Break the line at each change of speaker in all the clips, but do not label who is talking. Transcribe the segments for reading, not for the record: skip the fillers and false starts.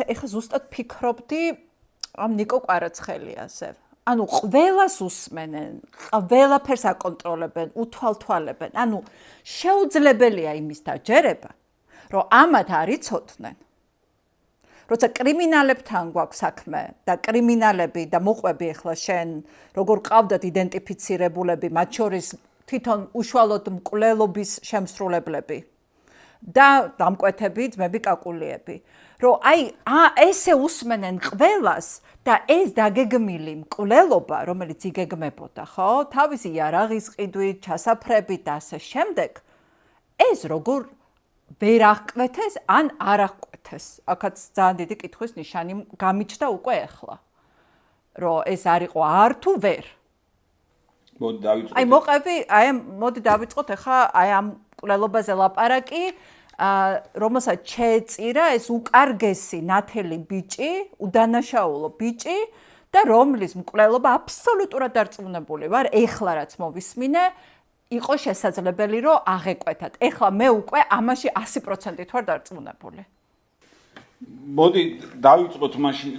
ეხლა ზუსტად ფიქრობდი ამ ნიკო კვარაცხელიაზე. ანუ ყველას უსმენენ, ყველაფერს აკონტროლებენ, უთვალთვალებენ. ანუ შეუძლებელია იმის დაჯერება, რომ ამათ არ იცოდნენ. როცა კრიმინალებთან გვაქვს საქმე და კრიმინალები და მოყვები ახლა შენ როგორ ყავდათ იდენტიფიცირებულები, მათ შორის თვითონ უშუალოდ მკვლელობის შემსრულებლები და დამკვეთები ძმები კაკულიები, რომ აი ესე უსმენენ ყველას და ეს დაგეგმილი მკვლელობა, რომელიც იგეგმებოდა, ხო, თავისი იარაღის ყიდვით, ჩასაფრებით და ასე შემდეგ, ეს როგორ ვერ აღკვეთეს ან არ აღკვეთეს. აქაც ძალიან დიდი კითხვის ნიშანი გამიჩნდა უკვე ახლა, რომ ეს არ იყო არ თუ ვერ.
მოდი დავიწყოთ.
აი მოყევი, მოდი დავიწყოთ ახლა აი ამ მკვლელობაზე ლაპარაკი, რომელსაც შეეწირა ეს უკარგესი ნათელი ბიჭი, უდანაშაულო ბიჭი და რომლის მკვლელობა აბსოლუტურად დარწმუნებული ვარ, ეხლა რაც მოვისმინე, იყო შესაძლებელი, რომ აღეკვეთათ. ეხლა მე უკვე ამაში 100%-ით ვარ დარწმუნებული.
მოდი დავიწყოთ მაშინ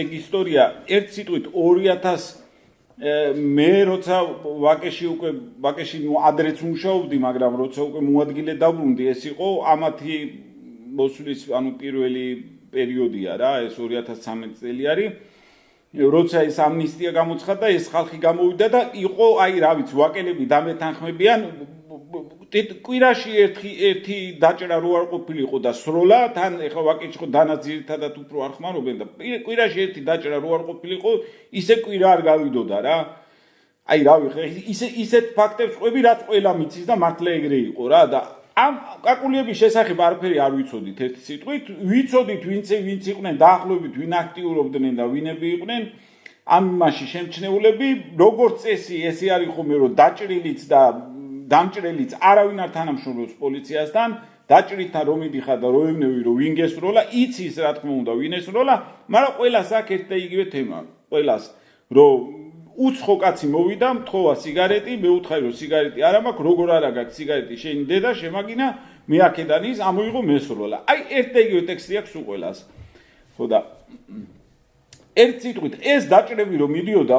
ეგ ისტორია ერთ სიტყვით 2000 მე როცა ვაკეში ადრეც მუშაობდი, მაგრამ როცა უკვე მოადგილე დაბრუნდი, ეს იყო ამათი მოსვლის პირველი პერიოდია რა, ეს 2013 წელი არის. როცა ეს ამნისტია გამოცხადდა, ეს ხალხი გამოვიდა და იყო აი რა ვიცი, ვაკელები დამეთანხმებიან კვირაში ერთი დაჭრა რო არ ყოფილიყო და სროლა, თან ეხლა ვაკეში ხო დანაც ძირითადად უფრო არ ხმარობენ და კვირაში ერთი დაჭრა რო არ ყოფილიყო, ისე კვირა არ გავიდოდა რა. აი რა ვიცი, ისეთ ფაქტებს ყვები, რაც ყველა მიცის და მართლა ეგრე იყო რა და ამ კაკულიების შესახებ არაფერი არ ვიცოდით ერთი სიტყვით, ვიცოდით ვინც იყვნენ დაახლოებით, ვინ აქტიურობდნენ და ვინები იყვნენ ამ იმაში შემჩნეულები, როგორც წესი ესე არის ხომ რომ დაჭრილიც და დამჭრელიც არავინ არ თანამშრომლობს პოლიციასთან, დაჭრილთან რომ მიდიხარ და რომ ევნევი რომ ვინ გესროლა, იცის რა თქმა უნდა ვინ ესროლა, მაგრამ ყველას აქ ერთ და იგივე თემა, ყველას რომ უცხო კაცი მოვიდა, მთხოვა სიგარეტი, მე უთხარი რომ სიგარეტი არა მაქვს, როგორ არა გაქვს სიგარეტი, შენი დედა შემაგინა, მე აქედან ის ამოიღო მესროლა. აი ერთ და იგივე ტექსტი აქვს უყველას. ხო და ერთ სიტყვით ეს დაჭრები რომ მიდიოდა,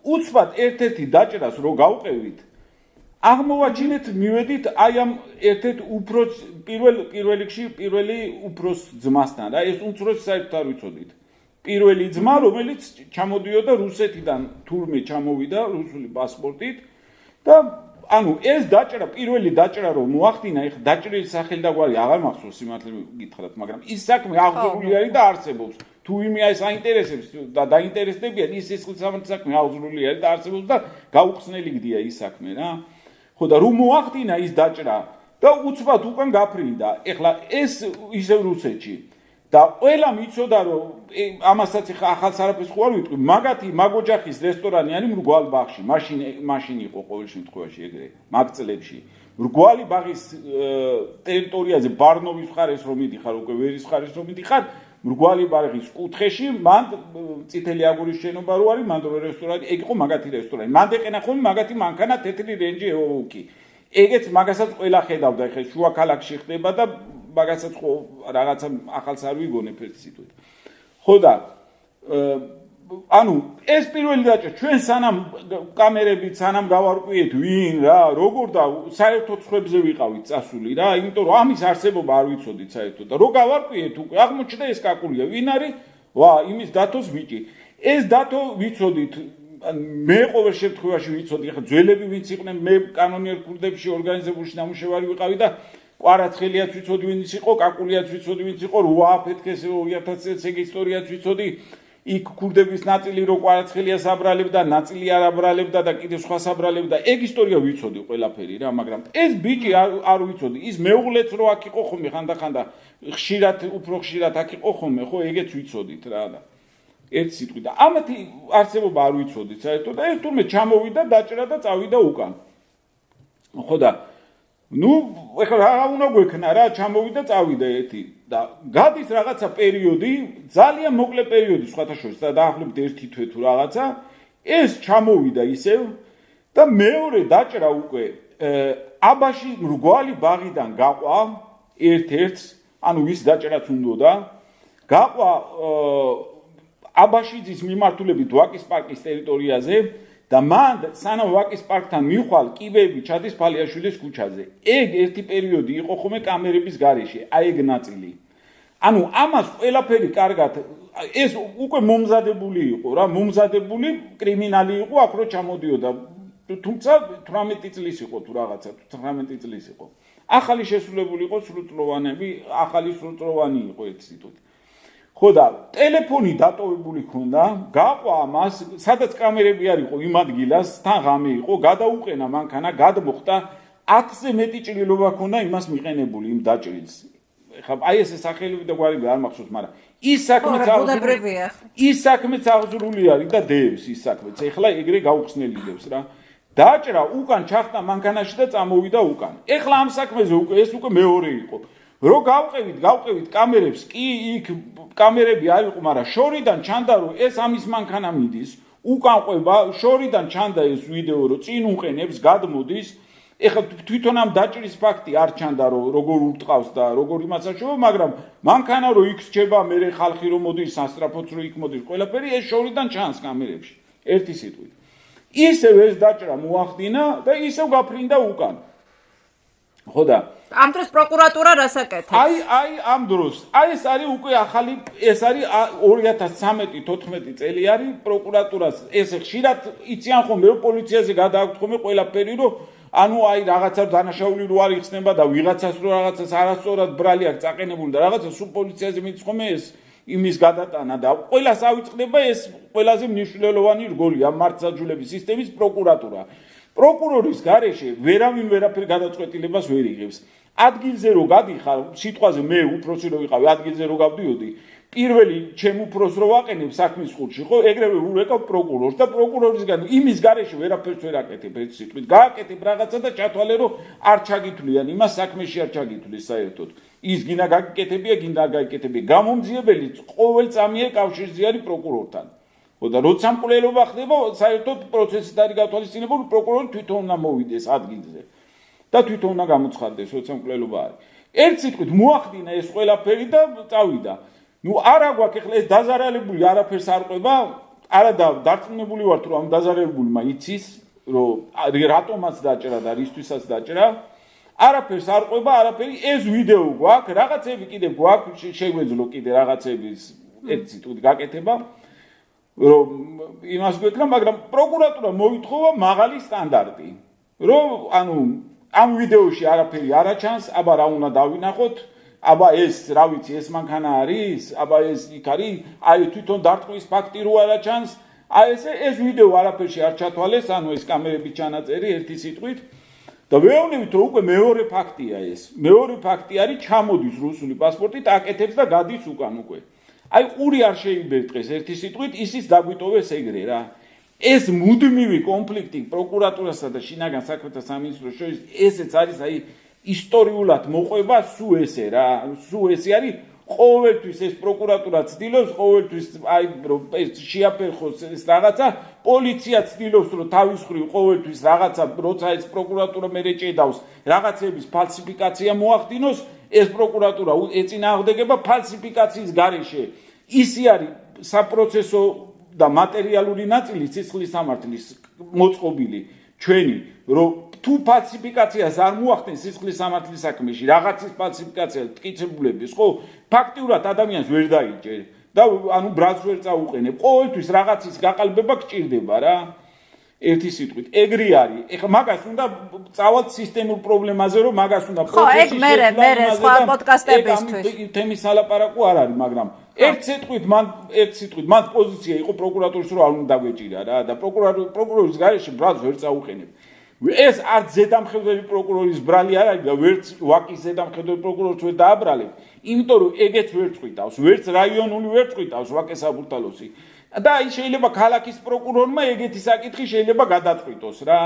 უცბად ერთ-ერთი დაჭრას რო გავყევით, აღმოვაჩინეთ მივედით აი ამ ერთ-ერთ უფროს პირველ რიგში პირველი უფროს ძმასთან რა, ეს უმცროსი საერთოდ არ ვიცოდით. პირველი ძმა, რომელიც ჩამოდიოდა რუსეთიდან, თურმე ჩამოვიდა რუსული პასპორტით და ანუ ეს დაჭრა, პირველი დაჭრა რომ მოახდინა, ეხლა დაჭრილი სახელი და გვარი აღარ მახსოვს სიმართლე გითხრათ, მაგრამ ის საქმე აღზრული არის და არსებობს. თუ ვინმე ეს აინტერესებს და დაინტერესდებიან, ის საქმე აღზრული არის და არსებობს და გაუხსნელი გდია ის საქმე რა. ხო და რომ მოახდინა ის დაჭრა და უცბად უკან გაფრინდა. ეხლა ეს ისევ რუსეთში და ყველა მიცოდა რომ ამასაც ახალ არაფერს ხო არ ვიტყვი, მაგათი მაგოჯახის რესტორანი არის მრგვალი ბაღში, მაშინ იყო ყოველ შემთხვევაში ეგრე მაგ წლებში. მრგვალი ბაღის ტერიტორიაზე ბარნოვის მხარეს რომ მიდიხარ, უკვე ვერის მხარეს რომ მიდიხარ, მრგვალი ბაღის კუთხეში, მან წითელი აგურის შენობა რო არის, მან რესტორანი, ეგ იყო მაგათი რესტორანი. მან ეყენა ხოლმე მაგათი მანქანა თეთრი რენჯი ეოვუკი. ეგეც მაგასაც ყველა ხედავდა, ეხლა შუა ქალაქში ხდება და მაგასაც ხო რაღაცა ახალს არ ვიგონებ ერთ სიტყვით. ხო და ანუ ეს პირველი დაჭრა ჩვენ სანამ კამერებით სანამ გავარკვიეთ ვინ რა, როგორ და საერთოდ ხვებზე ვიყავით წასული რა, იმიტომ რომ ამის არსებობა არ ვიცოდით საერთოდ და რო გავარკვიეთ უკვე აღმოჩნდა ეს კაკულია, ვინ არის? ვა, იმის დათოს ბიჭი. ეს დათო ვიცოდით მე ყოველ შემთხვევაში ვიცოდი, ხა ძველები ვინც იყვნენ, მე კანონიერ კურდებში ორგანიზებულში ნამუშევარი ვიყავი და კვარაცხელიაც ვიცოდი ვინც იყო, კაკულიაც ვიცოდი ვინც იყო, რვა აფეთქეს 2000 წელს ეგ ისტორიაც ვიცოდი. იქ კურდების ნაწილი რო კვარაცხელიას აბრალებდა, ნაწილი არ აბრალებდა და კიდევ სხვა აბრალებდა. ეგ ისტორია ვიცოდი ყველაფერი რა, მაგრამ ეს ბიჭი არ ვიცოდი. ის მეუღლეც რო აქ იყო ხომ ხანდახანდა ხშირად, უფრო ხშირად აქ იყო ხომ, ხო ეგეც ვიცოდით რა და ერთ სიტყვით და ამათი არსებობა არ ვიცოდით საერთოდ და ეს თურმე ჩამოვიდა დაჭრა და წავიდა უკან. ხო და ნუ ეხლა რა უნდა გვექნა რა, ჩამოვიდა წავიდა ერთი და გადის რაღაცა პერიოდი, ძალიან მოკლე პერიოდი სხვათა შორის და დაახლოებით 1 თვე თუ რაღაცა, ეს ჩამოვიდა ისევ და მეორე დაჭრა უკვე აბაში მრგვალი ბაღიდან გაყვა ერთ-ერთს, ანუ ვის დაჭრაც უნდოდა გაყვა აბაშიძის მიმართულებით ვაკის პარკის ტერიტორიაზე და მან სანამ ვაკის პარკთან მიხვალ კიბეები ჩადის ფალიაშვილის ქუჩაზე. ეგ ერთი პერიოდი იყო ხოლმე კამერების გარეშე, აი ეგ ნაწილი. ანუ ამას ყველაფერი კარგად ეს უკვე მომზადებული იყო რა, მომზადებული კრიმინალი იყო, აქ რო ჩამოდიოდა. თუმცა 18 წლის იყო თუ რაღაცა, 19 წლის იყო. ახალი შესრულებული იყო სრულწლოვანები, ახალი სრულწლოვანი იყო ეს ინსტიტუტი. ხო და ტელეფონი დატოვებული ქონდა, გაყვა ამას, სადაც კამერები არ იყო იმ ადგილას, თან ღამე იყო, გადაუყენა მანქანა, გადმოხდა 10-ზე მეტი ჭრილობა ქონდა имас მიყენებული იმ დაჭრილს. ეხლა აი ეს სახელები და გვარები არ მახსოვს, მაგრამ ის საქმეც აღზრული არის და დევს ის საქმეც. ეხლა ეგრე გაუხსნელიდებს რა. დაჭრა უკან ჩახტა მანქანაში და წამოვიდა უკან. ეხლა ამ საქმეზე უკვე ეს უკვე მეორე იყო. რო გავყევით კამერებს, კი იქ კამერები არ იყო, მაგრამ შორიდან ჩანდა რომ ეს ამის მანქანა მიდის, უკან ყვება, შორიდან ჩანდა ეს ვიდეო, რომ წინ უყენებს, გადმოდის. ეხლა თვითონ ამ დაჭრის ფაქტი არ ჩანდა რომ როგორ ურტყავს და როგორ იმასაშოვა, მაგრამ მანქანა რო იქ რჩება, მე ხალხი რომ მოდის, სასტრაფოც რო იქ მოდის, ყველაფერი ეს შორიდან ჩანს კამერებში. ერთი სიტყვით. ისევ ეს დაჭრა მოახდინა და ისევ გაფრინდა უკან. ხო და
ამ დროს პროკურატურა რას აკეთებს?
აი ამ დროს ეს არის უკვე ახალი ეს არის 2013-14 წელი არის პროკურატურას ეს ხშირად იციან ხოლმე რომ პოლიციაზე გადააქვთ ხოლმე ყველაფერი რომ ანუ აი რაღაცა დანაშაული რო არ იხსნება და ვიღაცას რო რაღაცას არასწორად ბრალი აქვს წაყენებული და რაღაცა სულ პოლიციაზე მიდის ხოლმე ეს იმის გადატანა და ყველას ავიწყდება ეს ყველაზე მნიშვნელოვანი რგოლი ამ მართლმსაჯულების სისტემის პროკურატურა. პროკურორის გარეშე ვერავინ ვერაფერ გადაწყვეტილებას ვერ იღებს. ადგილზე რო გადიხარ, სიტყვაზე მე უფროსი რო ვიყავი, ადგილზე რო გავდიოდი, პირველი ჩემ უფროს რო ვაყენებ საქმის ხუთში, ხო, ეგრევე ვურეკავ პროკურორს და პროკურორისგან იმის გარეშე ვერაფერს ვერ აკეთებ, ერთ სიტყვით. გააკეთებ რაღაცა და ჩათვალე რომ არ ჩაგითვლიან, იმას საქმეში არ ჩაგითვლის საერთოდ. ის გინდა გაკეთებია, გინდა არ გაიკეთებია. გამომძიებელი ყოველ წამიერ კავშირზე არის პროკურორთან. ხო და როცა მკვლელობა ხდება, საერთოდ პროცესით არის გათვალისწინებული, პროკურორი თვითონ უნდა მოვიდეს ადგილზე. და თვითონ უნდა გამოცხადდეს, როცა მკვლელობა არის. ერთ სიტყვით მოახდინა ეს ყველაფერი და წავიდა. ნუ არა გვაქვს ეხლა ეს დაზარალებული არაფერს არ ყვება, არა და დარწმუნებული ვართ რომ ამ დაზარალებულმა იცის, რომ რატომაც დაჭრა და რისთვისაც დაჭრა. არაფერს არ ყვება, არაფერი ეს ვიდეო გვაქვს, რაღაცები კიდე გვაქვს, შეგვეძლო კიდე რაღაცების ერთ სიტყვით გაკეთება. რომ იმას გვეკრა, მაგრამ პროკურატურა მოითხოვა მაღალი სტანდარტი. რომ ანუ ამ ვიდეოში არაფერი არ აჩანს, აბა რა უნდა დავინახოთ, აბა ეს რა ვიცი, ეს მანქანა არის, აბა ეს იქ არის, აი თვითონ დარტყმის ფაქტი რო არ აჩანს, აი ეს ვიდეო არაფერში არ ჩათვალეს, ანუ ეს კამერების ჩანაწერი ერთი სიტყვით და ვეუბნებით რომ უკვე მეორე ფაქტია ეს. მეორე ფაქტი არის ჩამოდის რუსული პასპორტით, აკეთებს და გადის უკან უკვე. აი ყური არ შეიბერტყეს ერთი სიტყვით, ისიც დაგვიტოვეს ეგრე რა. ეს მუდმივი კონფლიქტი პროკურატურასა და შინაგან საქმეთა სამინისტროს შორის ესეც არის აი ისტორიულად მოყვება სულ ესე რა. სულ ესე არის ყოველთვის ეს პროკურატურა ცდილობს ყოველთვის აი რომ შეაფერხოს ეს რაღაცა, პოლიცია ცდილობს რომ თავის მხრივ ყოველთვის რაღაცა როცა ეს პროკურატურა მერე ჭედავს რაღაცების ფალსიფიკაცია მოახდინოს, ეს პროკურატურა ეწინააღმდეგება ფალსიფიკაციის გარეშე. ისი არის საპროცესო და მატერიალური ნაწილი სისხლის სამართლის მოწყობილი ჩვენი, რომ თუ ფალსიფიკაციას არ მოახდენ სისხლის სამართლის საქმეში, რაღაცის ფალსიფიკაცია ტკიცებულების, ხო, ფაქტიურად ადამიანს ვერ დაიჭერ და ანუ ბრალს ვერ წაუყენებ. ყოველთვის რაღაცის გაყალბება გჭირდება რა. ერთი სიტყვით, ეგრე არის. ეხლა მაგას უნდა წავალთ სისტემურ პრობლემაზე, რომ მაგას უნდა
პროცესში შევიდეთ. ხო, ეგ მე სხვა პოდკასტებისთვის.
თემის სალაპარაკო არ არის, მაგრამ ერთ სიტყვით, მან პოზიცია იყო პროკურატურის, რომ არ უნდა დაგვეჭირა რა და პროკურორის გარეშე ბრალს ვერ წაუყენებ. ეს არც ზედამხედველი პროკურორის ბრალი არ არის და ვერც ვაკის ზედამხედველი პროკურორს ვერ დააბრალებ, იმიტომ რომ ეგეც ვერ წვითავს, ვერც რაიონული ვერ წვითავს ვაკეს საბურთალოსი. და აი შეიძლება ქალაქის პროკურორმა ეგეთი საკითხი შეიძლება გადაწყვიტოს რა.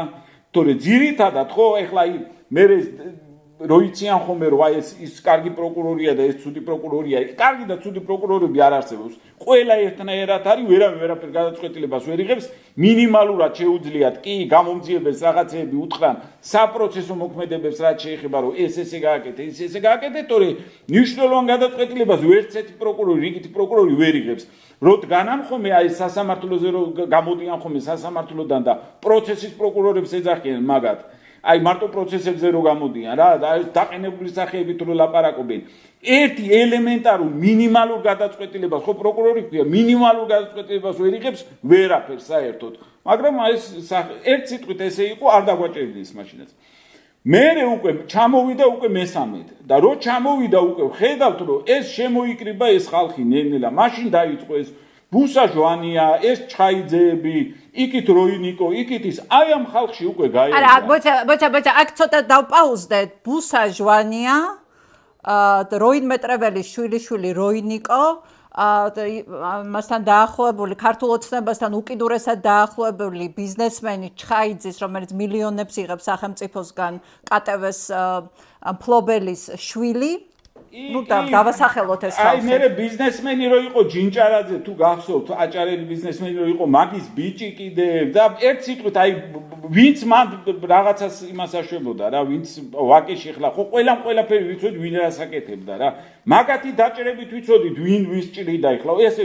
თორე ძირითადად ხო ეხლა აი მე როიციან ხოლმე რომ აი ეს კარგი პროკურორია და ეს ცუდი პროკურორია. კარგი და ცუდი პროკურორები არ არსებობს. ყველა ერთნაირად არის, ვერაფერ გადაწყვეტილებას ვერ იღებს, მინიმალურად შეუძლიათ კი გამომძიებელს რაღაცეები უთხრან საპროცესო მოქმედებებს რაც შეეხება რომ ესე გააკეთე, ესე გააკეთე, თორე მნიშვნელოვან გადაწყვეტილებას ვერცერთი პროკურორი, რიგითი პროკურორი ვერ იღებს. რადგანან ხოლმე აი სასამართლოზე რომ გამოდიან ხოლმე სასამართლოდან და პროცესის პროკურორებს ეძახიან მაგათ აი მარტო პროცესებზე რო გამოდიან რა აი დაყენებული სახეებით რო ლაპარაკობენ ერთი ელემენტარულ მინიმალურ გადაწყვეტილებას ხო პროკურორი ქვია მინიმალურ გადაწყვეტილებას ვერ იღებს ვერაფერს საერთოდ მაგრამ აი ეს ერთ სიტყვით ესე იყო არ დაგვაჭერდეს მაშინაც მერე უკვე ჩამოვიდა უკვე მესამედ და რო ჩამოვიდა უკვე ხედავთ რომ ეს შემოიკრიბა ეს ხალხი ნელ-ნელა მაშინ დაიწყო ეს ბუსა ჟვანია ეს ჩხაიძეები იქით როინიკო იქით ის აი ამ ხალხში უკვე გაერია
არა ბოჭა აქ ცოტა დავპაუზდეთ ბუსა ჟვანია როინ მეტრეველის შვილიშვილი როინიკო მასთან დაახლოებული ქართულ ოცნებასთან უკიდურესად დაახლოებული ბიზნესმენი ჩხაიძის რომელიც მილიონებს იღებს სახელმწიფოსგან კატევეს მფლობელის შვილი ну დავასახელოთ ეს ხალხი.
აი მე ბიზნესმენი რო იყო ჯინჭარაძე თუ გახსოვთ აჭარელი ბიზნესმენი რო იყო მაგის ბიჭი კიდე და ერთ სიტყვით აი ვინც მან რაღაცას იმას აშვებოდა რა ვინც ვაკეში ხლა ხო ყველაფერი ვიცოდი ვინ რას აკეთებდა რა მაგათი დაჭერებით ვიცოდით ვინ ვის ჭრიდა ხლა ესე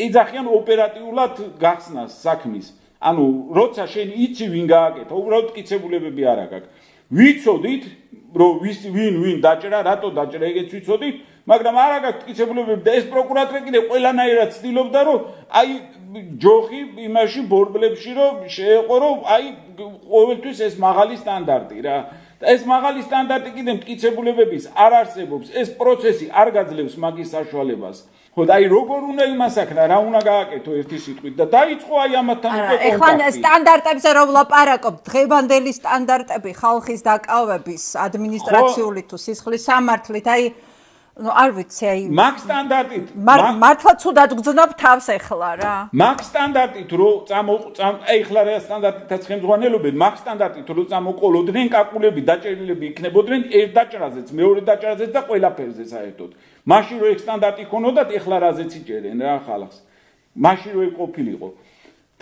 ეძახიან ოპერატიულად გახსნას საქმის ანუ როცა შენ იცი ვინ გააკეთა უბრალოდ კიცებულებები არ აქვს ვიცოდით რომ ვინ დაჭერა, რატო დაჭერა, ეგეც ვიცოდით, მაგრამ არა გაქვს კიცებულებები და ეს პროკურატორი კიდე ყველანაირად ცდილობდა რომ აი ჯოხი იმაში ბორბლებში რომ შეეყო რომ აი ყოველთვის ეს მაღალი სტანდარტი რა და ეს მაღალი სტანდარტი კიდე მტკიცებულებების არ არსებობს ეს პროცესი არ გაძლევს მაგის საშუალებას ხო და აი როგორ უნდა იმასაკნა რა უნდა გააკეთო ერთი სიტყვით და დაიწყო აი ამათთან უკვე კონტაქტი
ეხლა სტანდარტებზე რომ ვლაპარაკობ დღევანდელი სტანდარტები ხალხის დაკავების ადმინისტრაციული თუ სისხლის სამართლით აი ну არ ვიცი აი
მაგ სტანდარტით
მართლა ცუდად გძნობ თავს ეხლა რა
მაგ სტანდარტით რომ ეხლა რა სტანდარტითაც ხელმძღვანელობენ მაგ სტანდარტით რომ წამოყოლოდნენ კაკულები დაჭერილები იქნებოდნენ ერთ დაჭრაზეც მეორე დაჭრაზეც და ყველაფერზე საერთოდ მაშინ რო ეგ სტანდარტი ქონოდათ ეხლა რაზეც იჭერენ რა ხალხს მაშინ რო ეგ ყოფილიყო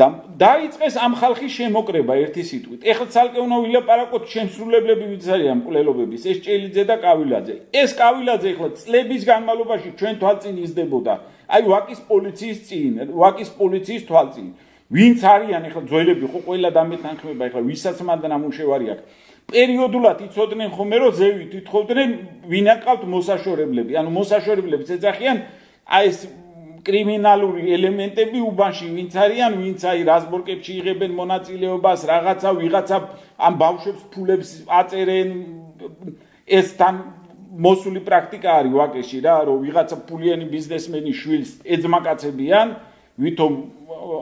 და დაიწყეს ამ ხალხის შემოკრება ერთი სიტყვით. ეხლა ცალკე უნდა ვილაპარაკოთ შემსრულებლები ვინც არიან მკვლელობების, ეს ჭელიძე და კავილაძე. ეს კავილაძე ეხლა წლების განმავლობაში ჩვენ თვალწინ იზრდებოდა. აი ვაკის პოლიციის თვალწინ. ვინც არიან ეხლა ძველები ხო ყველა დამეთანხმება ეხლა ვისაც მანდ ნამუშევარი აქვს. პერიოდულად იცოდნენ ხოლმე რომ ზევით ითხოვდნენ ვინ აყავთ მოსაშორებლები. ანუ მოსაშორებლებს ეძახიან აი ეს კრიმინალური ელემენტები უბანში ვინც არიან, ვინც აი რაზბორკებში იღებენ მონაწილეობას, ვიღაცა ამ ბავშვებს ფულებს აწერენ, ეს თან მოსული პრაქტიკა არის ვაკეში რა, რომ ვიღაცა ფულიანი ბიზნესმენი შვილს ეძმაკაცებიან, ვითომ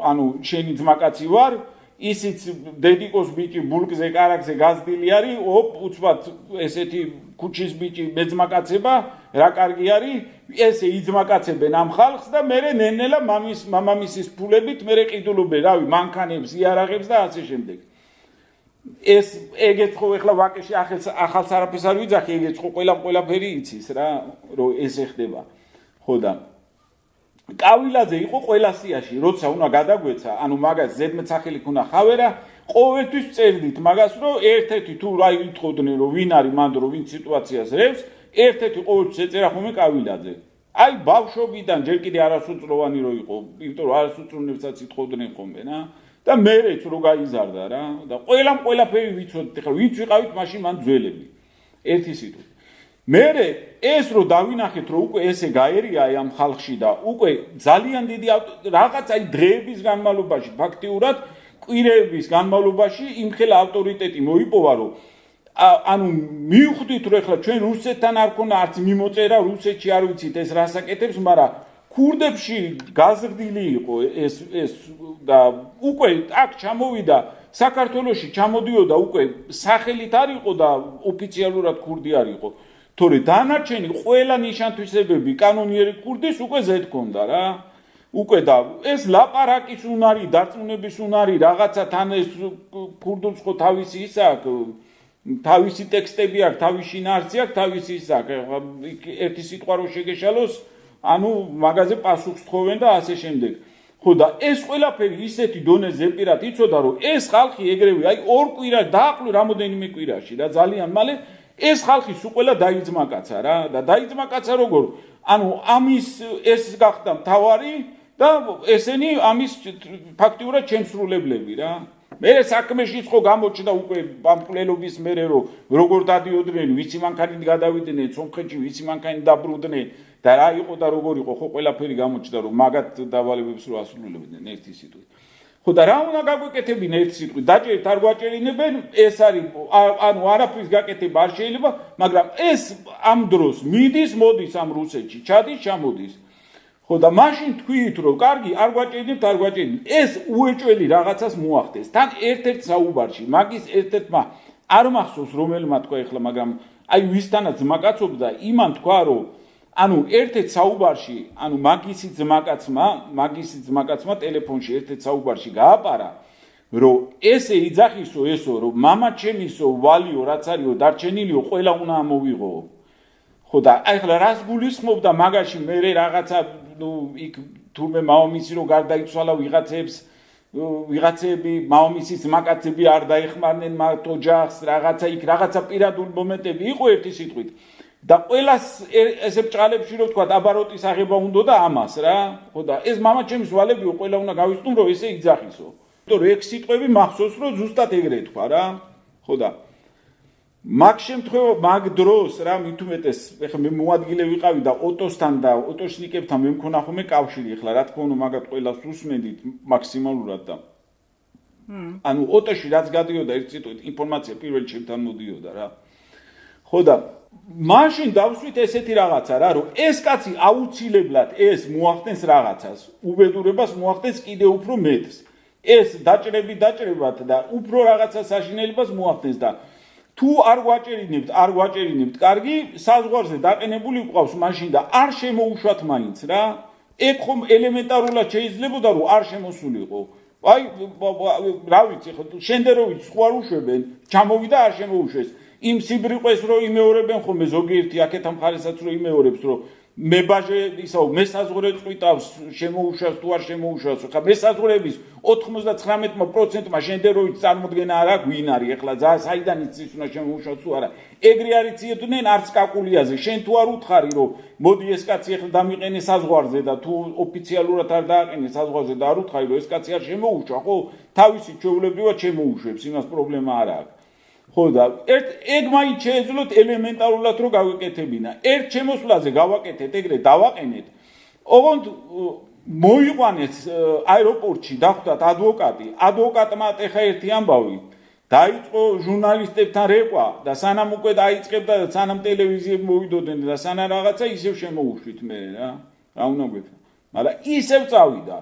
ანუ შენი ძმაკაცი ვარ, ისიც დედიკოს ბიჭი ბულკზე, კარაქზე გაზრდილი არის, უცბად ესეთი ქუჩის ბიჭი მეძმაკაცება, რა კარგი არის, ესე იძმაკაცებენ ამ ხალხს და მერე ნენელა მამამისის ფულებით მერე ყიდულობენ, რავი, მანქანებს, იარაღებს და ასე შემდეგ. ეს ეგეც ხო ეხლა ვაკეში ახალს არაფერს არ ვიძახი, ეგეც ხო ყველაფერი იცის რა, რომ ესე ხდება. ხო და კავილაძე იყო ყველა სიაში, როცა უნდა გადაგვეცა, ანუ მაგას ზედმეტსახელი ქონა ხავერა, ყოველთვის წერდით მაგას, რომ ერთ-ერთი თუ რა ითხოვდნენ, რომ ვინ არის მანდ რომ ვინ სიტუაციას რევს, ერთ-ერთი ყოველთვის ეწერა ხოლმე კავილაძე. აი ბავშვობიდან ჯერ კიდე არასრულწლოვანი რო იყო, იმიტომ რომ არასრულწლოვანებსაც ითხოვდნენ ხოლმე რა. და მერეც რო გაიზარდა რა და ყველაფერი ვიცოდით, ეხლა ვინც ვიყავით მაშინ მან ძველები. ერთი სიტყვით. მერე ეს რო დავინახეთ რომ უკვე ესე გაერია აი ამ ხალხში და უკვე ძალიან დიდი რაღაც აი დღეების განმავლობაში ფაქტიურად კვირეების განმავლობაში იმხელა ავტორიტეტი მოიპოვა რომ ანუ მივხვდით რომ ეხლა ჩვენ რუსეთთან არ ქონა არც მიმოწერა რუსეთში არ ვიცით ეს რას აკეთებს მაგრამ ქურდებში გაზრდილი იყო ეს და უკვე აქ ჩამოვიდა საქართველოში ჩამოდიოდა უკვე სახელით არ იყო და ოფიციალურად ქურდი არ იყო თორე დანარჩენი ყველა ნიშანთვისებები კანონიერი ქურდის უკვე ზედ ქონდა რა უკვე და ეს ლაპარაკის უნარი დარწმუნების უნარი რაღაცა თან ეს ქურდულს ხო თავისი ის აქვს თავისი ტექსტები აქვს, თავისი შინაარსი აქვს, თავისი ის აქვს. ერთი სიტყვა რო შეგეშალოს, ანუ მაგაზე პასუხს თხოვენ და ასე შემდეგ. ხო და ეს ყველაფერი ისეთი დონეზე პირად იცოდა, რომ ეს ხალხი ეგრევე, აი ორ კვირა დააყლი რამოდენიმე კვირაში და ძალიან მალე ეს ხალხი სულ ყველა დაიძმაკაცა რა და დაიძმაკაცა როგორ? ანუ ამის ეს გახდა მთავარი და ესენი ამის ფაქტიურად შემსრულებლები რა. მე საქმეშიც ხო გამოჩნდა უკვე პამპლელობის მერე რომ როგორ დადიოდნენ, ვიცი მანქანით გადავიდნენ სომხეთში, ვიცი მანქანით დაბრუნდნენ და რა იყო და როგორ იყო, ხო ყველაფერი გამოჩნდა რომ მაგათ დავალებებს რო ასრულებდნენ ერთი სიტყვით. ხო და რა უნდა გაგვეკეთებინა ერთი სიტყვით, დაჭერით არ გვაჭერინებენ, ეს არის ანუ არაფრის გაკეთება არ შეიძლება, მაგრამ ეს ამ დროს მიდის, მოდის ამ რუსეთში, ჩადის, ჩამოდის. ხო და მაშინ თქვით რომ კარგი არ გვაჭერინებთ, არ გვაჭერინებთ. ეს უეჭველი რაღაცას მოახდეს. თან ერთ-ერთ საუბარში, მაგის ერთ-ერთმა არ მახსოვს რომელმა თქვა ეხლა, მაგრამ აი ვისთანაც ძმაკაცობდა, იმან თქვა რომ ანუ ერთ-ერთ საუბარში, ანუ მაგისი ძმაკაცმა ტელეფონში ერთ-ერთ საუბარში გააპარა, რომ ესე იძახისო ესო, რომ მამა ჩემისო ვალიო რაც არისო დარჩენილიო, ყველა უნდა ამოვიღო. ხო და აი ახლა რას გულისხმობდა მაგაში მე რაღაცა ნუ იქ თურმე მამამისი რო გარდაიცვალა ვიღაცები მამამისის მაკაცები არ დაეხმარნენ მათ ოჯახს რაღაცა იქ რაღაცა პირადული მომენტები იყო ერთი სიტყვით და ყველას ესე ბჭყალებში რო თქვა აბაროტის აღება უნდა და ამას რა ხო და ეს მამა ჩემს ვალებიო ყველა უნდა გავისტუმ რომ ესე იძახისო იმიტომ რომ ეგ სიტყვები მახსოვს რომ ზუსტად ეგრე თქვა რა ხო და მაგ შემთხვევა მაგ დროს რა მით უმეტეს ეხლა მე მოადგილე ვიყავი და ოტოსთან და ოტოშნიკებთან მე მქონა ხოლმე კავშირი ეხლა რა თქმა უნდა მაგათ ყველას უსმენდით მაქსიმალურად და ანუ ოტოში რაც გადიოდა ერთ სიტყვით ინფორმაცია პირველ ჩემთან მოდიოდა რა ხო და მაშინ დავსვით ესეთი რაღაცა რა რომ ეს კაცი აუცილებლად ეს მოახდენს რაღაცას უბედურებას მოახდენს კიდე უფრო მეტს ეს დაჭრებათ და უფრო რაღაცა საშინელებას მოახდენს და თუ არ გვაჭერინებთ, კარგი, საზღვარზე დაყენებული ყავს მაშინ და არ შემოუშვათ მაინც რა. ეგ ხომ ელემენტარულად შეიძლებოდა რომ არ შემოსულიყო. აი, რა ვიცი, ხო, შენდეროვიჩს ხო არ უშვებენ, ჩამოვიდა არ შემოუშვეს. იმ სიბრიყვეს რო იმეორებენ ხოლმე ზოგიერთი აქეთა მხარესაც რო იმეორებს რომ მებაჟე ისაო მესაზღვრე წვითავს შემოუშვას თუ არ შემოუშვას ხა მესაზღვრების 99%-მა შენდეროვიჩს წარმოდგენა არ აქვს ვინ არის ეხლა საიდან იცის უნდა შემოუშვას თუ არა ეგრე არ იცოდნენ არც კაკულიაზე შენ თუ არ უთხარი რომ მოდი ეს კაცი ეხლა დამიყენე საზღვარზე და თუ ოფიციალურად არ დააყენე საზღვარზე და არ უთხარი რომ ეს კაცი არ შემოუშვა ხო თავისი ჩვეულებრივად შემოუშვებს იმას პრობლემა არ აქვს ხო და ეგ მაინც შეეძლოთ ელემენტარულად რომ გავიკეთებინა ერთ შემოსვლაზე გავაკეთეთ ეგრე დავაყენეთ ოღონდ მოიყვანეს აეროპორტში დახვდათ ადვოკატმა ეხა ერთი ამბავი დაიწყო ჟურნალისტებთან რეყვა და სანამ უკვე დაიწყებდა და სანამ ტელევიზიები მოვიდოდნენ და სანამ რაღაცა ისევ შემოუშვით მე რა უნდა გვექნა მაგრამ ისევ წავიდა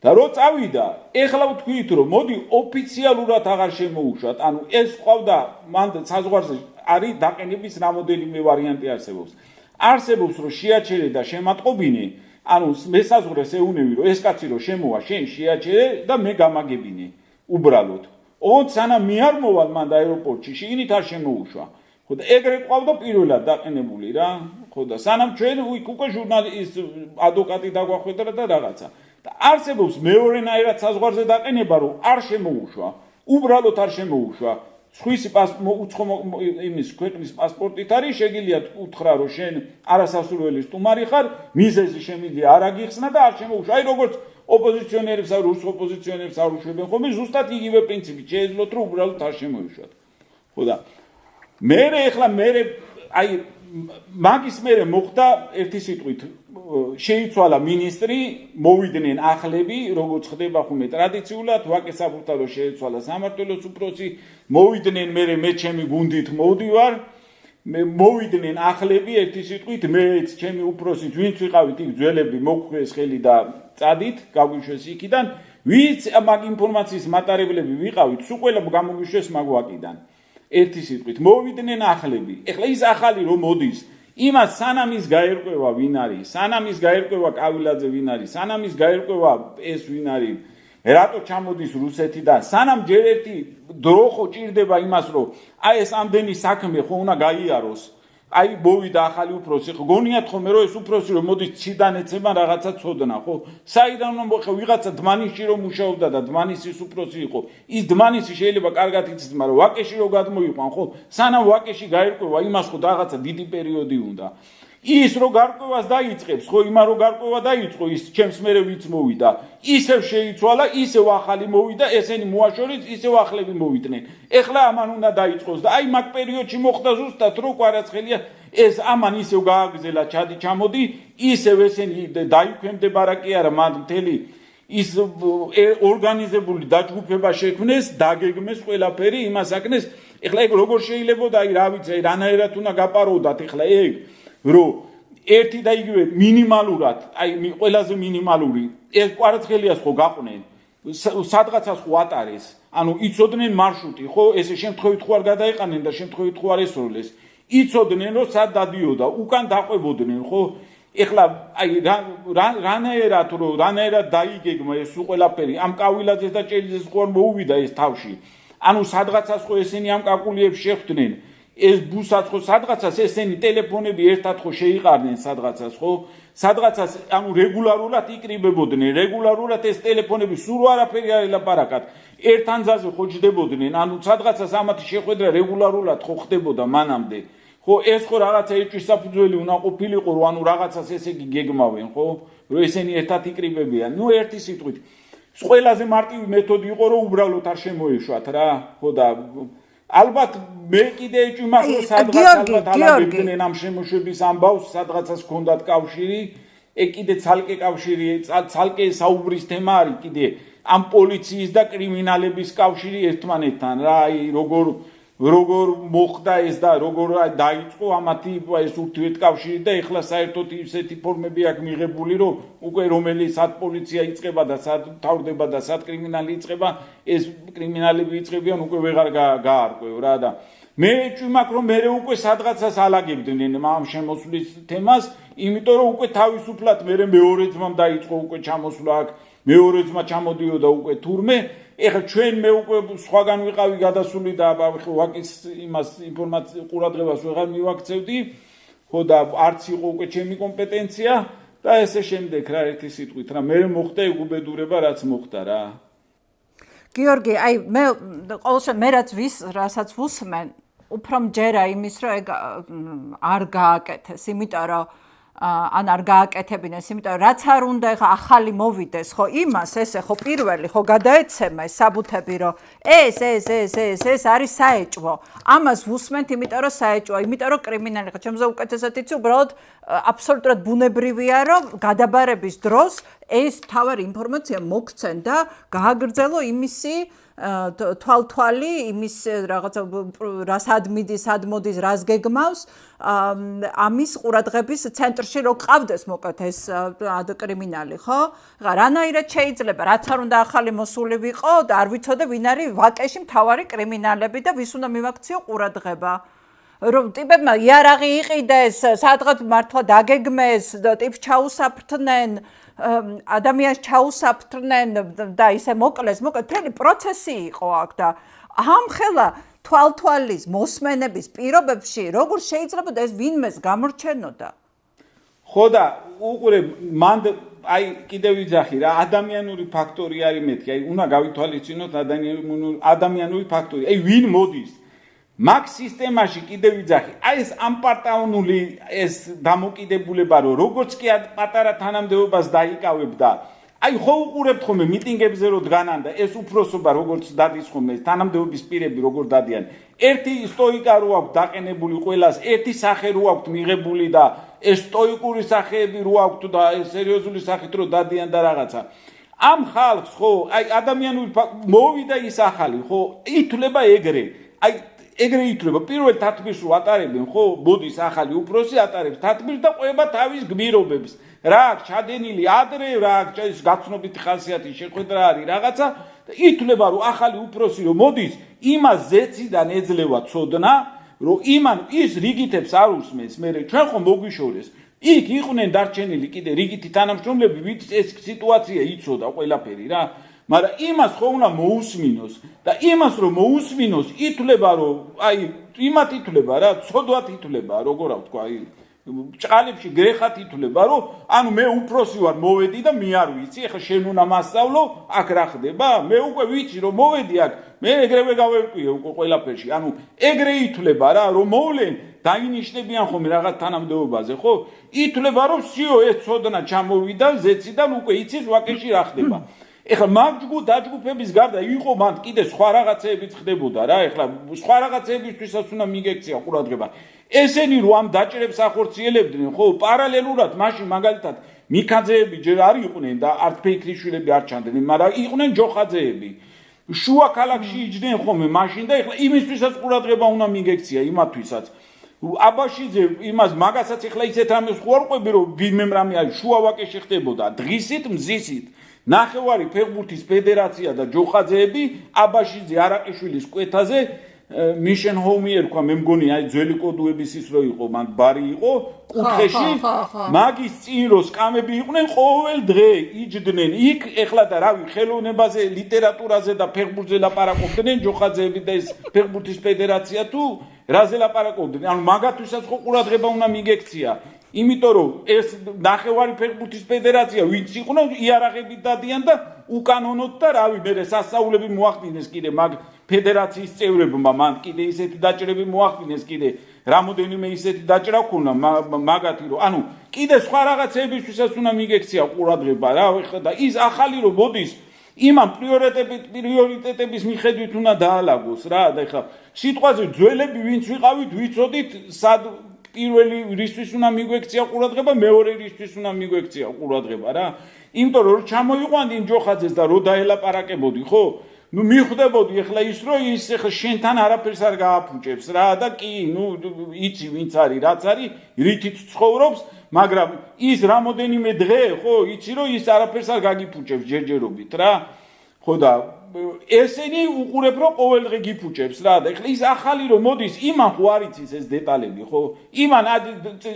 და რო წავიდა, ეხლა ვთქვით რომ მოდი ოფიციალურად აღარ შემოუშვათ, ანუ ეს ყავდა მან საზღვარზე არის დაყენების რამოდენიმე ვარიანტი არსებობს. არსებობს რომ შეაჩერე და შემატყობინე, ანუ მესაზღვრეს ეუნები რომ ეს კაცი რომ შემოვა, შენ შეაჩერე და მე გამაგებინე უბრალოდ. ოღონდ სანამ მე არ მოვალ მან აეროპორტში, შიგნით არ შემოუშვა. ხო და ეგრე ყავდა პირველად დაყენებული რა. ხო და სანამ ჩვენ უკვე ჟურნალისტ ადვოკატი დაგვახვედრა და რაღაცა. და არსებობს მეორენაირად საზღვარზე დაყენება რომ არ შემოუშვა უბრალოდ არ შემოუშვა სხვისი იმის ქვეყნის პასპორტით არის შეგიძლია უთხრა რომ შენ არასასურველი სტუმარი ხარ მიზეზი შემიძლია არ აგიხსნა და არ შემოუშვა აი როგორც ოპოზიციონერებს ან რუს ოპოზიციონერებს არ უშვებენ ხოლმე ზუსტად იგივე პრინციპით შეეძლოთ რომ უბრალოდ არ შემოუშვათ ხო და მე აი მაგის მერე მოხდა ერთი სიტყვით შეიცვალა მინისტრი მოვიდნენ ახლები როგორც ხდება ხოლმე ტრადიციულად ვაკე საფურთალო შეიცვალა სამართლოს უფროსი მოვიდნენ მე ჩემი გუნდით მოვდივარ მოვიდნენ ახლები ერთი სიტყვით მეც ჩემი უფროსით ვინც ვიყავით იქ ძველები მოგხვეს ხელი და წადით გაგვიშვეს იქიდან ვინც მაგ ინფორმაციის მატარებლები ვიყავით სულ ყველა გამოგვიშვეს მაგ ვაკიდან ერთი სიტყვით მოვიდნენ ახლები ეხლა ის ახალი რომ მოდის იმას სანამ ის გაერკვევა ვინ არის სანამ ის გაერკვევა კავილაძე ვინ არის სანამ ის გაერკვევა ეს ვინ არის რატო ჩამოდის რუსეთიდან სანამ ჯერ ერთი დრო ხო ჭირდება იმას რომ აი ეს ამდენი საქმე ხო უნდა გაიაროს აი მოვიდა ახალი უფროსი ხო გონიათ ხოლმე რომ ეს უფროსი რომ მოდის ციდან ეცემა რაღაცა ცოდნა ხო საიდან უნდა მოხე ვიღაცა დმანისში რომ მუშაობდა და დმანისის უფროსი იყო ის დმანისი შეიძლება კარგად იცის მაგრამ ვაკეში რომ გადმოიყვან ხო სანამ ვაკეში გაერკვევა იმას ხო რაღაცა დიდი პერიოდი უნდა ის რო გარკვევას დაიწყებს ხო იმან რო გარკვევა დაიწყო ის ჩემს მერე ვიც მოვიდა ისევ შეიცვალა ისევ ახალი მოვიდა ესენი მოაშორეს ისევ ახლები მოვიდნენ ეხლა ამან უნდა დაიწყოს და აი მაგ პერიოდში მოხდა ზუსტად რო კვარაცხელია ეს ამან ისევ გააგზელა ჩადი ჩამოდი ისევ ესენი დაიქვემდებარა კი არა მან მთელი ის ორგანიზებული დაჯგუფება შექმნეს დაგეგმეს ყველაფერი იმას აკნეს ეხლა ეგ როგორ შეიძლებოდა აი რა ვიცი რანაირად უნდა გაპაროდათ ეხლა ეგ რო ერთი და იგივე მინიმალურად აი ყველაზე მინიმალური ეს კვარაცხელიას ხო გაყვნენ სადღაცას ხო ატარეს ანუ იცოდნენ მარშრუტი ხო ესე შემთხვევით ხო არ გადაეყანენ და შემთხვევით ხო არ ესროლეს იცოდნენ რომ სად დადიოდა უკან დაყვებოდნენ ხო ეხლა აი რანაირად დაიგეგმა ეს ყველაფერი ამ კავილაძეს და ჭელიძეს ხო მოუვიდა ეს თავში ანუ სადღაცას ხო ესენი ამ კაკულიებს შეხვდნენ ეს ბუსაც ხო სადღაცას ესენი ტელეფონები ერთად ხო შეიყარნენ სადღაცას ხო სადღაცას ანუ რეგულარულად იკრიბებოდნენ რეგულარულად ეს ტელეფონები სულ არაფერი არ ელაპარაკათ ერთ ანძაზე ხო ჯდებოდნენ ანუ სადღაცას ამათი შეხვედრა რეგულარულად ხო ხდებოდა მანამდე ხო ეს ხო რაღაცა ეჭვის საფუძველი უნდა ყოფილიყო რომ ანუ რაღაცას ესე იგი გეგმავენ ხო რომ ესენი ერთად იკრიბებიან ნუ ერთი სიტყვით ყველაზე მარტივი მეთოდი იყო რომ უბრალოდ არ შემოეშვათ რა ხო და ალბათ მე კიდე ეჭვმაქვს რომ სადღაც ალბათ ალაგებდნენ ამ შემოშვების ამბავს სადღაცას ჰქონდათ კავშირი ეგ კიდე ცალკე კავშირი ცალკე საუბრის თემა არის კიდე ამ პოლიციის და კრიმინალების კავშირი ერთმანეთთან რა აი როგორ მოხდა ეს და როგორ დაიწყო ამათი ეს ურთიერთკავშირი და ეხლა საერთოდ ისეთი ფორმები აქვს მიღებული რომ უკვე რომელი სად პოლიცია იწყება და სად თავდება და სად კრიმინალი იწყება ეს კრიმინალები იწყებიან უკვე ვეღარ გაარკვევ რა და მე ეჭვმაქვს რომ მე უკვე სადღაცას ალაგებდნენ ამ შემოსვლის თემას იმიტომ რომ უკვე თავისუფლად მე მეორე ძმამ დაიწყო უკვე ჩამოსვლა აქ მეორე ძმა ჩამოდიოდა უკვე თურმე ეხლა ჩვენ მე უკვე სხვაგან ვიყავი გადასული და ვაკის იმას ინფორმაციას ყურადღებას ვეღარ მივაქცევდი ხო და არც იყო უკვე ჩემი კომპეტენცია და ესე შემდეგ რა ერთი სიტყვით რა მე მოხდა ეგ უბედურება რაც მოხდა რა
გიორგი აი მე ყოველშემ მე რასაც ვუსმენ უფრო მჯერა იმის რომ ეგ არ გააკეთეს იმიტომ რომ ან არ გააკეთებინეს, იმიტომ რომ რაც არ უნდა ეხა ახალი მოვიდეს, ხო იმას ესე ხო პირველი ხო გადაეცემა ეს საბუთები რომ ეს არის საეჭვო. ამას ვუსმენთ, იმიტომ რომ საეჭვო, იმიტომ რომ კრიმინალი ხა ჩემზე უკეთესად იცი, უბრალოდ აბსოლუტურად ბუნებრივია რომ გადაბარების დროს ეს თავარი ინფორმაცია მოგცენ და გააგრძელო იმისი თვალთვალი იმის რაღაცა რასად მიდის, სად მოდის, რას გეგმავს ამის ყურადღების ცენტრში რო ყავდეს მოკეთ ეს კრიმინალი, ხო? რანაირად შეიძლება, რაც არ უნდა ახალი მოსული ვიყო და არ ვიცოდე ვინ არის ვაკეში მთავარი კრიმინალები და ვის უნდა მივაქციო ყურადღება. რომ ტიპებმა იარაღი იყიდეს, სადღაც მართლა დაგეგმეს, ტიპს ჩაუსაფრთხნენ, ადამიანს ჩაუსაფრთხნენ და ისე მოკლეს, მთელი პროცესი იყო აქ და ამხელა თვალთვალის მოსმენების პირობებში როგორ შეიძლება ეს ვინმეს გამორჩენოდა?
ხო და უყურე მან აი კიდევ ვიძახი რა ადამიანური ფაქტორი არის მეთქი, აი უნდა გავითვალისწინოთ ადამიანური ფაქტორი. აი ვინ მოდის? მაგ სისტემაში კიდევ ვიძახი, აი ეს ამპარტაუნული ეს დამოკიდებულება რომ როგორც კი პატარა თანამდებობას დაიკავებდა, აი ხო უყურებთ ხოლმე მიტინგებზე რომ დგანან და ეს უფროსობა როგორც დადის ხოლმე თანამდებობის პირები როგორ დადიან. ერთი სტოიკა რო აქვს დაყენებული ყველას, ერთი სახე რო აქვს მიღებული და ეს სტოიკური სახეები რო აქვს და სერიოზული სახით რო დადიან და რაღაცა. ამ ხალხს ხო, აი ადამიანური მოვიდა ის ახალი, ხო, ითვლება ეგრე. აი ეგრე ითვლება პირველ თათბირს რო ატარებენ ხო მოდის ახალი უფროსი ატარებს თათბირს და ყვება თავის გმირობებს რა აქვს ჩადენილი ადრე რა აქვს გაცნობითი ხასიათი შეხვედრა არის რაღაცა და ითვლება რომ ახალი უფროსი რო მოდის იმას ზეციდან ეძლევა ცოდნა რომ იმან ის რიგითებს არ უსმენს მე ჩვენ ხომ მოგვიშორეს იქ იყვნენ დარჩენილი კიდე რიგითი თანამშრომლები ვით ეს სიტუაცია იცოდა ყველაფერი რა მაგრამ იმას ხო უნდა მოусმინოს და იმას რომ მოусმინოს ითვლება რომ აი იმათ ითვლება რა ცოდვათ ითვლება როგორ ვთქვა აი ჭყალებში გრეხათ ითვლება რომ ანუ მე უფროსი ვარ მოვედი და მე არ ვიცი ეხლა შენ უნდა მასწავლო აქ რა ხდება მე უკვე ვიცი რომ მოვედი აქ მე ეგრევე გავერკვიე უკვე ყველაფერში ანუ ეგრე ითვლება რა რომ მოვლენ დაინიშნებიან ხომ რაღაც თანამდებობაზე ხო ითვლება რომ სიო ეს ცოდნა ჩამოვიდა ზეციდან უკვე იცის ვაკეში რა ხდება ეხლა მაგ დაჯგუფების გარდა იყო მან კიდე სხვა რაღაცეებიც ხდებოდა რა ეხლა სხვა რაღაცეებისთვისაც უნდა მიგექცია ყურადღება ესენი რო ამ დაჭერებს ახორციელებდნენ ხო პარალელურად მაშინ მაგალითად მიქაძეები ჯერ არ იყვნენ და არც ფიქრიშვილები არ ჩანდნენ მაგრამ იყვნენ ჯოხაძეები შუა ქალაქში იჯდნენ ხოლმე მაშინ და ეხლა იმისთვისაც ყურადღება უნდა მიგექცია იმათვისაც აბაშიძე იმას მაგასაც ეხლა ისეთ რამეს ხო არ ყვები რომ ვინმე რამე არის შუა ვაკეში ხდებოდა დღისით მზისით ნახევარი ფეხბურთის ფედერაცია და ჯოხაძეები აბაშიძე არაყიშვილის კვეთაზე მიშენ ჰოუმი ერქვა მე მგონი აი ძველი კოდუების ის რო იყო მან ბარი იყო კუთხეში მაგის წინ რო სკამები იყვნენ ყოველ დღე იჯდნენ იქ ეხლა და რავი ხელოვნებაზე ლიტერატურაზე და ფეხბურთზე ლაპარაკობდნენ ჯოხაძეები და ეს ფეხბურთის ფედერაცია თუ რაზე ლაპარაკობდნენ ანუ მაგათვისაც ხო ყურადღება უნდა მიგექცია იმიტომ რომ ეს ნახევარი ფეხბურთის ფედერაცია ვინც იყვნენ იარაღებით დადიან და უკანონოდ და რავი მე სასწაულები მოახდინეს კიდე მაგ ფედერაციის წევრებმა მან კიდე ისეთი დაჭრები მოახდინეს კიდე რამოდენიმე ისეთი დაჭრა ქონა მაგათი რომ ანუ კიდე სხვა რაღაცეებისთვისაც უნდა მიგექცია ყურადღება რა ეხლა და ის ახალი რომ მოდის იმან პრიორიტეტების მიხედვით უნდა დაალაგოს რა და ეხლა სიტყვაზე ძველები ვინც ვიყავით ვიცოდით სად პირველი რისთვის უნდა მიგვექცია ყურადღება მეორე რისთვის უნდა მიგვექცია ყურადღება რა იმიტომ რომ ჩამოიყვანდნენ ჯოხაძეს და რო დაელაპარაკებოდი ხო ნუ მიხვდებოდი ეხლა ის რომ ის ეხლა შენთან არაფერს არ გააფუჭებს რა და კი ნუ იცი ვინც არის რაც არის რითიც ცხოვრობს მაგრამ ის რამოდენიმე დღე ხო იცი რომ ის არაფერს არ გაგიფუჭებს ჯერჯერობით რა ხო და ესენი უყურებ რომ ყოველ დღე გიფუჭებს რა და ეხლა ის ახალი რომ მოდის იმან ხო არ იცის ეს დეტალები ხო იმან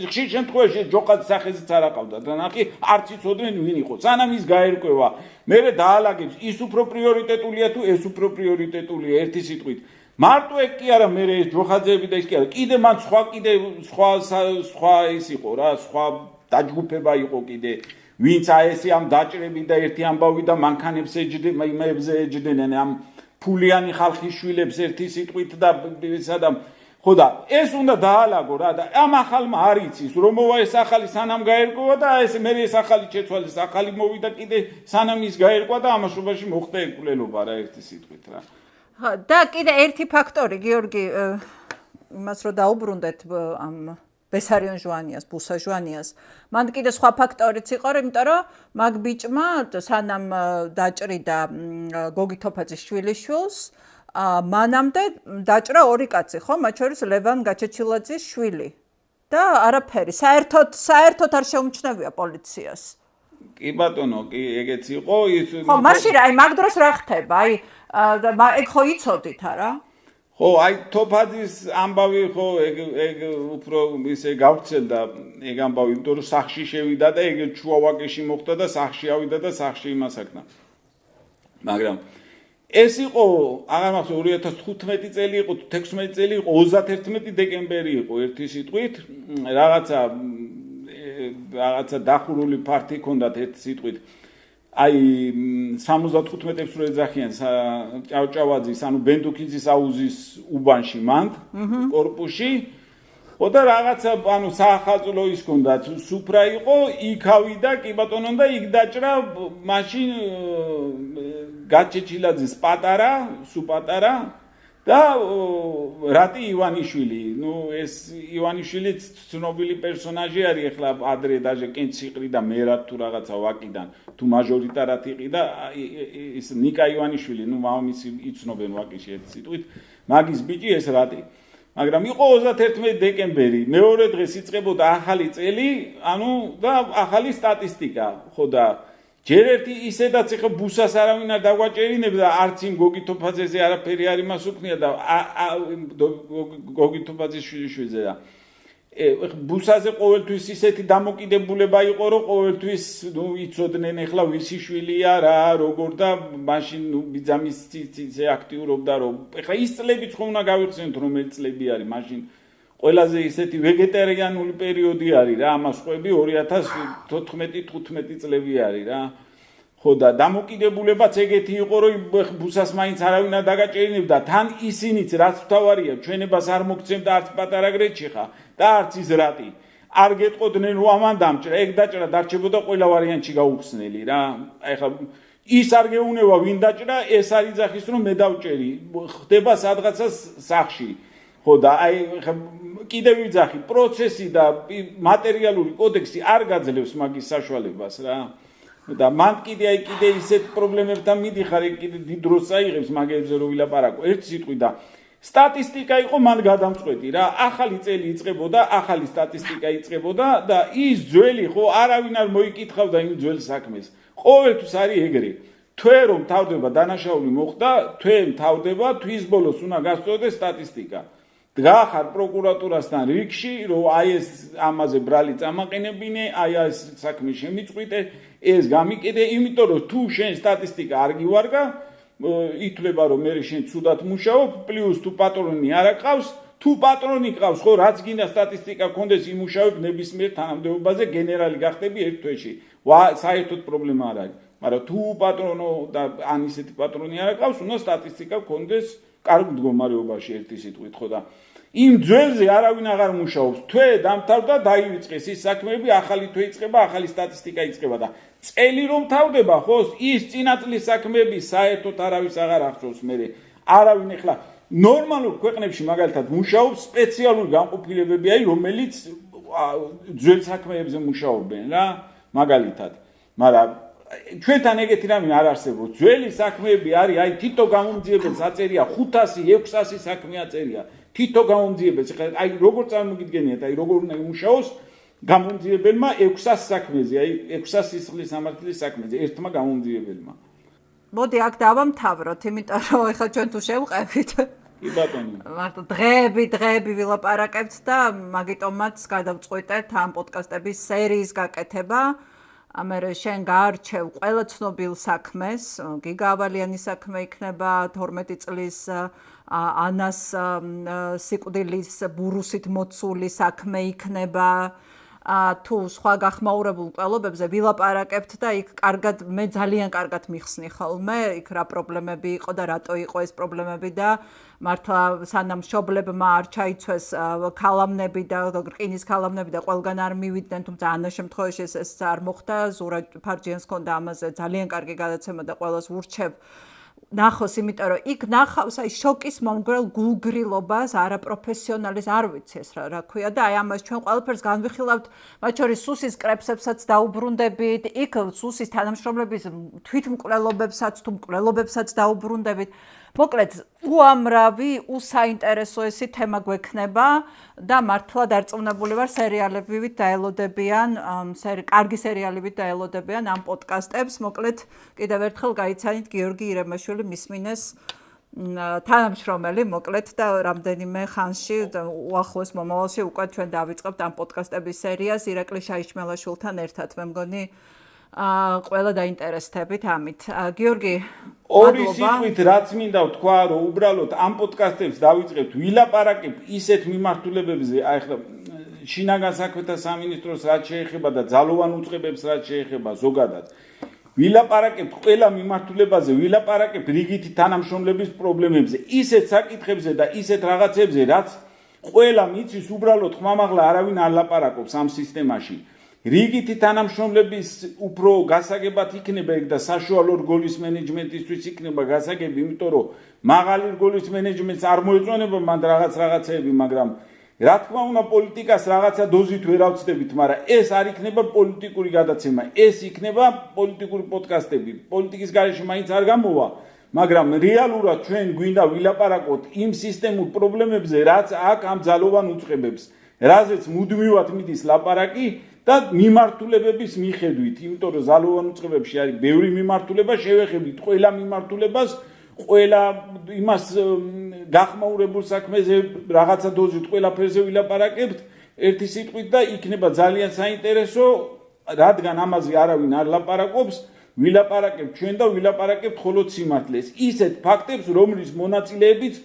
ხშირ შემთხვევაში ჯოხაძის სახეზეც არ აყავდა და ნახი არც იცოდნენ ვინ იყო სანამ ის გაერკვევა მე დაალაგებს ის უფრო პრიორიტეტულია თუ ეს უფრო პრიორიტეტულია ერთი სიტყვით მარტო ეგ კი არა მე ეს ჯოხაძეები და ის კი არა კიდე მან სხვა ის იყო რა სხვა დაჯგუფება იყო კიდე ვინც აესი ამ დაჭრები და ერთი ამბავი და მანქანებს ეჯდნენ ამ ფულიანი ხალხის შვილებს ერთი სიტყვით და სადამ ხო და ეს უნდა დაალაგო რა და ამ ახალმა არ იცის რომ მოვა ეს ახალი სანამ გაერკვა და ეს მე ეს ახალი შეცვალეს ახალი მოვიდა კიდე სანამ ის გაერკვა და ამაშობაში მოხდა ეკვლელობა რა ერთი სიტყვით რა
და კიდე ერთი ფაქტორი გიორგი იმას რომ დაუბრუნდეთ ამ ბესარიონ ჟვანიას, ბუსა ჟვანიას. მან კიდე სხვა ფაქტორიც იყო, იმიტომ რომ მაგ ბიჭმა სანამ დაჭრიდა გოგი თოფაძის შვილიშვილს, მანამდე დაჭრა ორი კაცი, ხო? მათ შორის ლევან გაჩეჩილაძის შვილი. და არაფერი, საერთოდ არ შეუმჩნევია პოლიციას.
კი ბატონო, კი ეგეც იყო, ის
ხო, მაშინ აი მაგ დროს რა ხდება? აი ეგ ხო იცოდით არა?
ხო, აი თოფაძის ამბავი ხო ეგ უფრო ისე გავრცელდა ეგ ამბავი, იმიტომ რომ სახში შევიდა და ეგ ჩუავაკეში მოხდა და სახში ავიდა და სახში იმას აკნა. მაგრამ ეს იყო, აღარ მახსოვს 2015 წელი იყო, 16 წელი იყო, 31 დეკემბერი იყო ერთი სიტყვით, რაღაცა დახურული ფართი ჰქონდათ ერთი სიტყვით. აი 75-ებს რო ეძახიან ჭავჭავაძის, ანუ ბენდუქიძის აუზის უბანში მანდ კორპუსში. ხო და რაღაცა ანუ საახალწლო ის ჰქონდათ, სუფრა იყო, იქ ავიდა კი ბატონო და იქ დაჭრა მაშინ გაჩეჩილაძის პატარა, სუპატარა და რატი ივანიშვილი. ნუ ეს ივანიშვილი ცნობილი პერსონაჟი არის, ახლა ადრე დაჟე კენციყრი და მერად თუ რაღაცა ვაკიდან თუ მაჟორიტარად იყი და ის ნიკა ივანიშვილი, ნუ მამამისი იცნობენ ვაკიში ერთ სიტყვით, მაგის ბიჭი ეს რატი. მაგრამ იყო 31 დეკემბერი, მეორე დღეს იწყებოდა ახალი წელი, ანუ და ახალი სტატისტიკა, ხო და ჯერ ერთი ისედაც ეხა ბუსას არავინ არ დაგვაჭერინებდა, არც იმ გოგი თოფაძეზე არაფერი არ იმას უქმნია და გოგი თოფაძის შვილიშვილზე და ბუსაზე ყოველთვის ისეთი დამოკიდებულება იყო, რომ ყოველთვის იცოდნენ ეხლა ვისი შვილია რა, როგორ და მაშინ ბიძამის ციცი აქტიურობდა, რომ ეხლა ის წლებიც ხომ უნდა გავიხსენოთ, რომელი წლები არის, მაშინ ყველაზე ისეთი ვეგეტარიანული პერიოდი არის რა, ამას ყვები 2014-15 წლები არის რა. ხო და დამოკიდებულებაც ეგეთი იყო, რომ ბუსას მაინც არავინ არ დაგაჭერინებდა, თან ისინიც რაც თავარია, ჩვენებას არ მოგცემდა არც პატარა გრეთში ხა და არც ის რატი. არ გეტყოდნენ რომ ამან დამჭრა, ეგ დაჭრა დარჩებოდა ყველა ვარიანტში გაუხსნელი რა. ეხლა ის არ გეუნება ვინ დაჭრა, ეს არ იძახის რომ მე დავჭერი. ხდება სადღაცას სახში. ხო და აი კიდევ ვიძახი, პროცესი და მატერიალური კოდექსი არ გაძლევს მაგის საშუალებას რა. და მან კიდე ისეთ პრობლემებთან მიდიხარ, კიდე დიდ დროს წაიღებს მაგებზე რომ ვილაპარაკო. ერთი სიტყვით და სტატისტიკა იყო მან გადამწყვეტი რა. ახალი წელი იწყებოდა, ახალი სტატისტიკა იწყებოდა და ის ძველი ხო არავინ არ მოიკითხავდა იმ ძველ საქმეს. ყოველთვის არის ეგრე. თვე რომ თავდება დანაშაული მოხდა, თვე თავდება, თვის ბოლოს უნდა გასწორდეს სტატისტიკა. დგახარ პროკურატურასთან რიგში, რომ აი ეს ამაზე ბრალი წამაყენებინე, აი ეს საქმე შემიწყვიტე, ეს გამიკიდე, იმიტომ რომ თუ შენ სტატისტიკა არ გივარგა, ითვლება რომ მე შენ ცუდად მუშაობ, პლუს თუ პატრონი არ აყავს, თუ პატრონი ყავს, ხო რაც გინდა სტატისტიკა გქონდეს იმუშავებ ნებისმიერ თანამდებობაზე, გენერალი გახდები ერთ თვეში. საერთოდ პრობლემა არ არის. მაგრამ თუ პატრონო და ან ისეთი პატრონი არ აყავს, უნდა სტატისტიკა გქონდეს კარგ მდგომარეობაში ერთი სიტყვით, ხო და იმ ძველზე არავინ აღარ მუშაობს. თვე დამთავრდა, დაივიწყეს ის საქმეები, ახალი თვე იწყება, ახალი სტატისტიკა იწყება და წელი რომ თავდება, ხო, ის წინა წლის საქმეები საერთოდ არავის აღარ ახსოვს მერე. არავინ ეხლა ნორმალურ ქვეყნებში მაგალითად მუშაობს სპეციალური განყოფილებები, აი რომელიც ძველ საქმეებზე მუშაობენ რა, მაგალითად. მაგრამ ჩვენთან ეგეთი რამე არ არსებობს. ძველი საქმეები არის, აი თითო გამომძიებელს აწერია 500-600 საქმე აწერია. თითო გამომძიებელს, აი როგორ წარმოგიდგენიათ, აი როგორ უნდა იმუშაოს გამომძიებელმა 600 საქმეზე, აი 600 სისხლის სამართლის საქმეზე, ერთმა გამომძიებელმა.
მოდი აქ დავამთავროთ, იმიტომ რომ ეხლა ჩვენ თუ შევყევით.
კი ბატონო.
მარტო დღეები ვილაპარაკებთ და მაგიტომაც გადავწყვიტეთ ამ პოდკასტების სერიის გაკეთება. ამერე შენ გაარჩევ ყველა ცნობილ საქმეს, გიგა ავალიანის საქმე იქნება 12 წლის ანას სიკვდილის ბურუსით მოცული საქმე იქნება, თუ სხვა გახმაურებულ ყველობებზე ვილაპარაკებთ და იქ კარგად მე ძალიან კარგად მიხსნი ხოლმე, იქ რა პრობლემები იყო და რატო იყო ეს პრობლემები და მართლა სანამ მშობლებმა არ ჩაიცვეს ქალამნები და რკინის ქალამნები და ყველგან არ მივიდნენ, თუმცა ანას შემთხვევაში ეს არ მოხდა, ზურა ფარჯიანს ჰქონდა ამაზე ძალიან კარგი გადაცემა და ყველას ვურჩევ ნახოს, იმიტომ რომ იქ ნახავს აი შოკის მომგვრელ გულგრილობას, არაპროფესიონალის, არ ვიცი ეს რა ქვია და აი ამას ჩვენ ყველაფერს განვიხილავთ, მათ შორის სუსის კრებსებსაც დაუბრუნდებით, იქ სუსის თანამშრომლების თვითმკვლელობებსაც თუ მკვლელობებსაც დაუბრუნდებით. მოკლედ, უამრავი, უსაინტერესოესი თემა გვექნება და მართლა დარწმუნებული ვარ სერიალებივით დაელოდებიან, კარგი სერიალებივით დაელოდებიან ამ პოდკასტებს. მოკლედ, კიდევ ერთხელ გაიცანით გიორგი ირემაშვილი მისმინეს თანამშრომელი, მოკლედ და რამდენიმე ხანში უახლოეს მომავალში უკვე ჩვენ დავიწყებთ ამ პოდკასტების სერიას ირაკლი შაიშმელაშვილთან ერთად. მე მგონი ყველა დაინტერესდებით ამით. გიორგი,
ორი სიტყვით რაც მინდა ვთქვა, რომ უბრალოდ ამ პოდკასტებს დავიწყებთ, ვილაპარაკებ ისეთ მიმართულებებზე, აი ხა შინაგან საქმეთა სამინისტროს რაც შეეხება და ძალოვან უწყებებს რაც შეეხება ზოგადად. ვილაპარაკებთ ყველა მიმართულებაზე, ვილაპარაკებთ რიგითი თანამშრომლების პრობლემებზე, ისეთ საკითხებზე და ისეთ რაღაცებზე, რაც ყველა მიცის უბრალოდ ხმამაღლა არავინ არ ლაპარაკობს ამ სისტემაში. რიგითი თანამშრომლების უფრო გასაგებად იქნება ეგ და საშუალო რგოლის მენეჯმენტისთვის იქნება გასაგები, იმიტომ რომ მაღალი რგოლის მენეჯმენტს არ მოეწონება მანდ რაღაცეები, მაგრამ რა თქმა უნდა პოლიტიკას რაღაცა დოზით ვერ ავწდებით, მაგრამ ეს არ იქნება პოლიტიკური გადაცემა, ეს იქნება პოლიტიკური პოდკასტები. პოლიტიკის გარეშე მაინც არ გამოვა, მაგრამ რეალურად ჩვენ გვინდა ვილაპარაკოთ იმ სისტემურ პრობლემებზე, რაც აქ ამ ძალოვან უწყებებს, რაზეც მუდმივად მიდის ლაპარაკი და მიმართულებების მიხედვით, იმიტომ რომ ძალოვან უწყებებში არის ბევრი მიმართულება, შევეხებით ყველა მიმართულებას, ყველა იმას გახმაურებულ საქმეზე რაღაცა დოზით ყველაფერზე ვილაპარაკებთ ერთი სიტყვით და იქნება ძალიან საინტერესო, რადგან ამაზე არავინ არ ლაპარაკობს, ვილაპარაკებთ ჩვენ და ვილაპარაკებთ მხოლოდ სიმართლეს. ისეთ ფაქტებს, რომლის მონაწილეებიც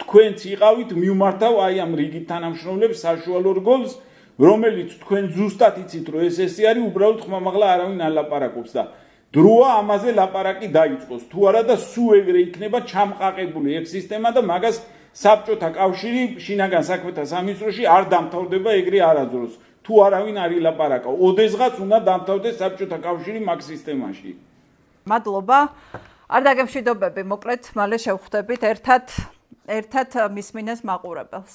თქვენც იყავით მიმართავ აი ამ რიგით თანამშრომლებს საშუალო რგოლს, რომელიც თქვენ ზუსტად იცით, რომ ეს არის, უბრალოდ ხმამაღლა არავინ არ ლაპარაკობს და დროა ამაზე ლაპარაკი დაიწყოს. თუ არა და სულ ეგრე იქნება ჩამყაყებული ეგ სისტემა და მაგას საბჭოთა კავშირი შინაგან საქმეთა სამინისტროში არ დამთავრდება ეგრე არაძროს. თუ არავინ არ ილაპარაკა, ოდესღაც უნდა დამთავრდეს საბჭოთა კავშირი მაგ სისტემაში.
მადლობა. არ დაგემშვიდობები, მოკლედ მალე შევხვდებით ერთად მისმინეს მაყურებელს.